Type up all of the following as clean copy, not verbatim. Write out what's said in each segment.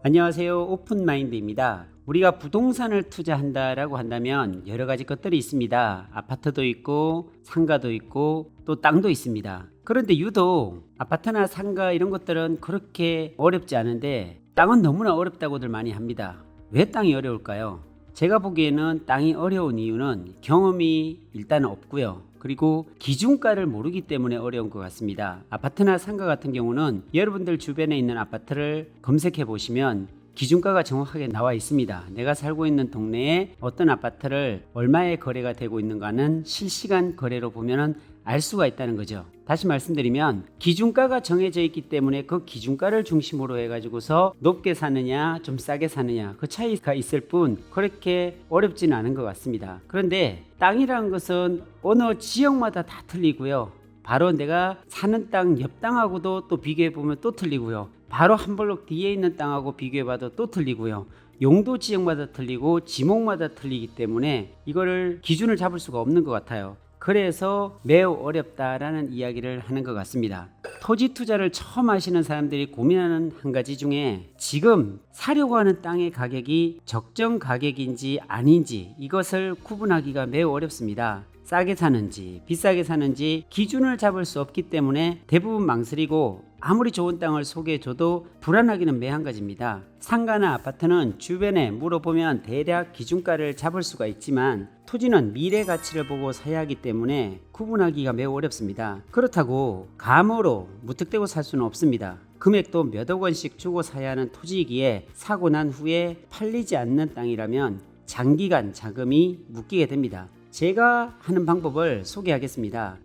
안녕하세요. 오픈마인드입니다. 우리가 부동산을 투자한다라고 한다면 여러 가지 것들이 있습니다. 아파트도 있고 상가도 있고 또 땅도 있습니다. 그런데 유독 아파트나 상가 이런 것들은 그렇게 어렵지 않은데 땅은 너무나 어렵다고들 많이 합니다. 왜 땅이 어려울까요? 제가 보기에는 땅이 어려운 이유는 경험이 일단 없고요. 그리고 기준가를 모르기 때문에 어려운 것 같습니다. 아파트나 상가 같은 경우는 여러분들 주변에 있는 아파트를 검색해 보시면 기준가가 정확하게 나와 있습니다. 내가 살고 있는 동네에 어떤 아파트를 얼마에 거래가 되고 있는가는 실시간 거래로 보면 알 수가 있다는 거죠. 다시 말씀드리면 기준가가 정해져 있기 때문에 그 기준가를 중심으로 해가지고서 높게 사느냐 좀 싸게 사느냐 그 차이가 있을 뿐 그렇게 어렵지는 않은 것 같습니다. 그런데 땅이라는 것은 어느 지역마다 다 틀리고요. 바로 내가 사는 땅 옆 땅하고도 또 비교해 보면 또 틀리고요. 바로 한 블록 뒤에 있는 땅하고 비교해 봐도 또 틀리고요. 용도 지역마다 틀리고 지목마다 틀리기 때문에 이거를 기준을 잡을 수가 없는 것 같아요. 그래서 매우 어렵다라는 이야기를 하는 것 같습니다. 토지 투자를 처음 하시는 사람들이 고민하는 한 가지 중에 지금 사려고 하는 땅의 가격이 적정 가격인지 아닌지 이것을 구분하기가 매우 어렵습니다. 싸게 사는지 비싸게 사는지 기준을 잡을 수 없기 때문에 대부분 망설이고 아무리 좋은 땅을 소개해줘도 불안하기는 매한가지입니다. 상가나 아파트는 주변에 물어보면 대략 기준가를 잡을 수가 있지만 토지는 미래 가치를 보고 사야 하기 때문에 구분하기가 매우 어렵습니다. 그렇다고 감으로 무턱대고 살 수는 없습니다. 금액도 몇억 원씩 주고 사야 하는 토지이기에 사고 난 후에 팔리지 않는 땅이라면 장기간 자금이 묶이게 됩니다. 제가 하는 방법을 소개하겠습니다.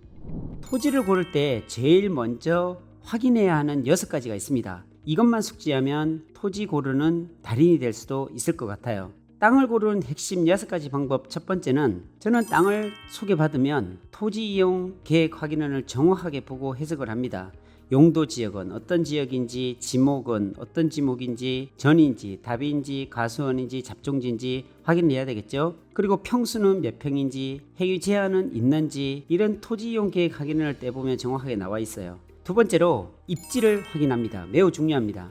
토지를 고를 때 제일 먼저 확인해야 하는 6가지가 있습니다. 이것만 숙지하면 토지 고르는 달인이 될 수도 있을 것 같아요. 땅을 고르는 핵심 6가지 방법. 첫 번째는 저는 땅을 소개받으면 토지 이용 계획 확인을 정확하게 보고 해석을 합니다. 용도 지역은 어떤 지역인지, 지목은 어떤 지목인지, 전인지, 답인지, 가수원인지, 잡종지인지 확인해야 되겠죠. 그리고 평수는 몇 평인지, 해유 제한은 있는지 이런 토지 이용 계획 확인을 떼보면 정확하게 나와 있어요. 두 번째로 입지를 확인합니다. 매우 중요합니다.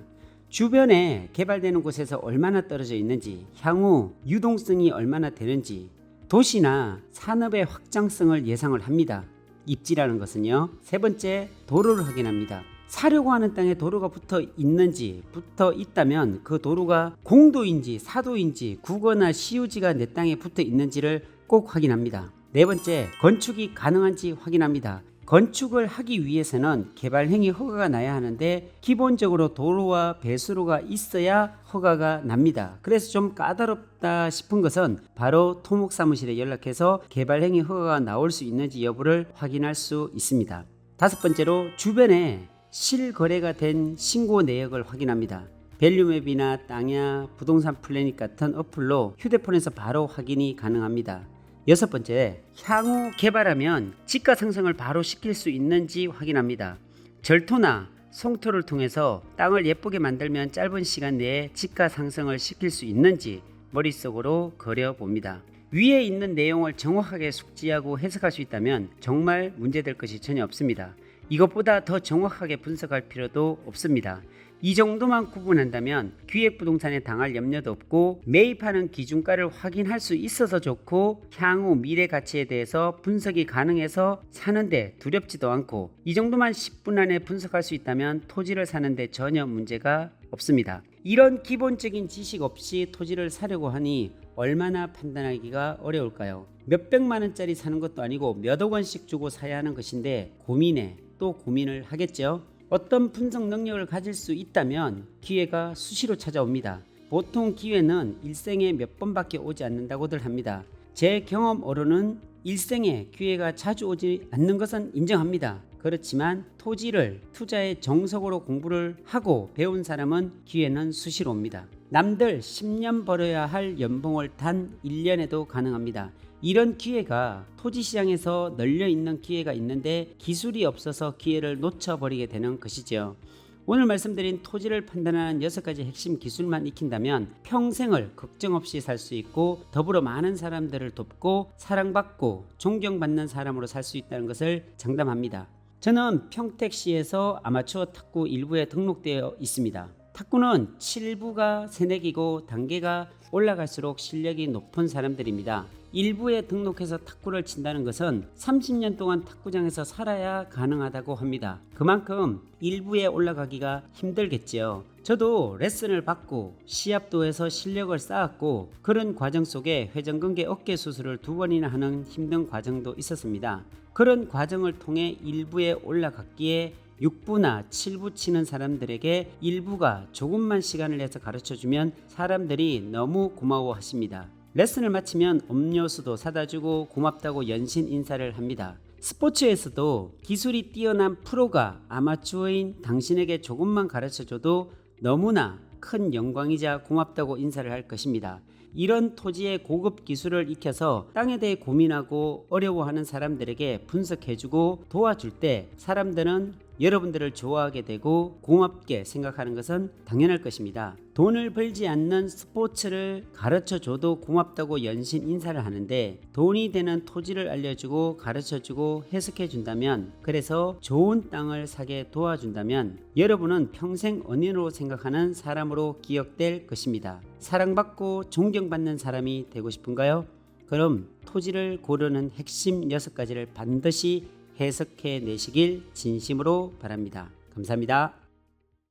주변에 개발되는 곳에서 얼마나 떨어져 있는지, 향후 유동성이 얼마나 되는지, 도시나 산업의 확장성을 예상을 합니다. 입지라는 것은요. 세 번째, 도로를 확인합니다. 사려고 하는 땅에 도로가 붙어 있는지, 붙어 있다면 그 도로가 공도인지 사도인지 국어나 시유지가 내 땅에 붙어 있는지를 꼭 확인합니다. 네 번째, 건축이 가능한지 확인합니다. 건축을 하기 위해서는 개발행위 허가가 나야 하는데 기본적으로 도로와 배수로가 있어야 허가가 납니다. 그래서 좀 까다롭다 싶은 것은 바로 토목사무실에 연락해서 개발행위 허가가 나올 수 있는지 여부를 확인할 수 있습니다. 다섯 번째로 주변에 실거래가 된 신고 내역을 확인합니다. 밸류맵이나 땅야, 부동산 플래닛 같은 어플로 휴대폰에서 바로 확인이 가능합니다. 여섯 번째, 향후 개발하면 지가 상승을 바로 시킬 수 있는지 확인합니다. 절토나 송토를 통해서 땅을 예쁘게 만들면 짧은 시간 내에 지가 상승을 시킬 수 있는지 머릿속으로 그려봅니다. 위에 있는 내용을 정확하게 숙지하고 해석할 수 있다면 정말 문제될 것이 전혀 없습니다. 이것보다 더 정확하게 분석할 필요도 없습니다. 이 정도만 구분한다면 기획부동산에 당할 염려도 없고 매입하는 기준가를 확인할 수 있어서 좋고 향후 미래 가치에 대해서 분석이 가능해서 사는데 두렵지도 않고 이 정도만 10분 안에 분석할 수 있다면 토지를 사는데 전혀 문제가 없습니다. 이런 기본적인 지식 없이 토지를 사려고 하니 얼마나 판단하기가 어려울까요? 몇백만 원짜리 사는 것도 아니고 몇억 원씩 주고 사야 하는 것인데 고민에 또 고민을 하겠죠. 어떤 분석 능력을 가질 수 있다면 기회가 수시로 찾아옵니다. 보통 기회는 일생에 몇 번밖에 오지 않는다고들 합니다. 제 경험으로는 일생에 기회가 자주 오지 않는 것은 인정합니다. 그렇지만 토지를 투자의 정석으로 공부를 하고 배운 사람은 기회는 수시로 옵니다. 남들 10년 벌어야 할 연봉을 단 1년에도 가능합니다. 이런 기회가 토지시장에서 널려있는 기회가 있는데 기술이 없어서 기회를 놓쳐버리게 되는 것이죠. 오늘 말씀드린 토지를 판단하는 6가지 핵심 기술만 익힌다면 평생을 걱정 없이 살 수 있고 더불어 많은 사람들을 돕고 사랑받고 존경받는 사람으로 살 수 있다는 것을 장담합니다. 저는 평택시에서 아마추어 탁구 1부에 등록되어 있습니다. 탁구는 7부가 새내기고 단계가 올라갈수록 실력이 높은 사람들입니다. 1부에 등록해서 탁구를 친다는 것은 30년 동안 탁구장에서 살아야 가능하다고 합니다. 그만큼 1부에 올라가기가 힘들겠지요. 저도 레슨을 받고 시합도 해서 실력을 쌓았고 그런 과정 속에 회전근개 어깨 수술을 2번이나 하는 힘든 과정도 있었습니다. 그런 과정을 통해 1부에 올라갔기에 6부나 7부 치는 사람들에게 1부가 조금만 시간을 내서 가르쳐주면 사람들이 너무 고마워하십니다. 레슨을 마치면 음료수도 사다 주고 고맙다고 연신 인사를 합니다. 스포츠에서도 기술이 뛰어난 프로가 아마추어인 당신에게 조금만 가르쳐줘도 너무나 큰 영광이자 고맙다고 인사를 할 것입니다. 이런 토지의 고급 기술을 익혀서 땅에 대해 고민하고 어려워하는 사람들에게 분석해주고 도와줄 때 사람들은 여러분들을 좋아하게 되고 고맙게 생각하는 것은 당연할 것입니다. 돈을 벌지 않는 스포츠를 가르쳐줘도 고맙다고 연신 인사를 하는데 돈이 되는 토지를 알려주고 가르쳐주고 해석해준다면, 그래서 좋은 땅을 사게 도와준다면 여러분은 평생恩人으로 생각하는 사람으로 기억될 것입니다. 사랑받고 존경받는 사람이 되고 싶은가요? 그럼 토지를 고르는 핵심 6가지를 반드시 해석해 내시길 진심으로 바랍니다. 감사합니다.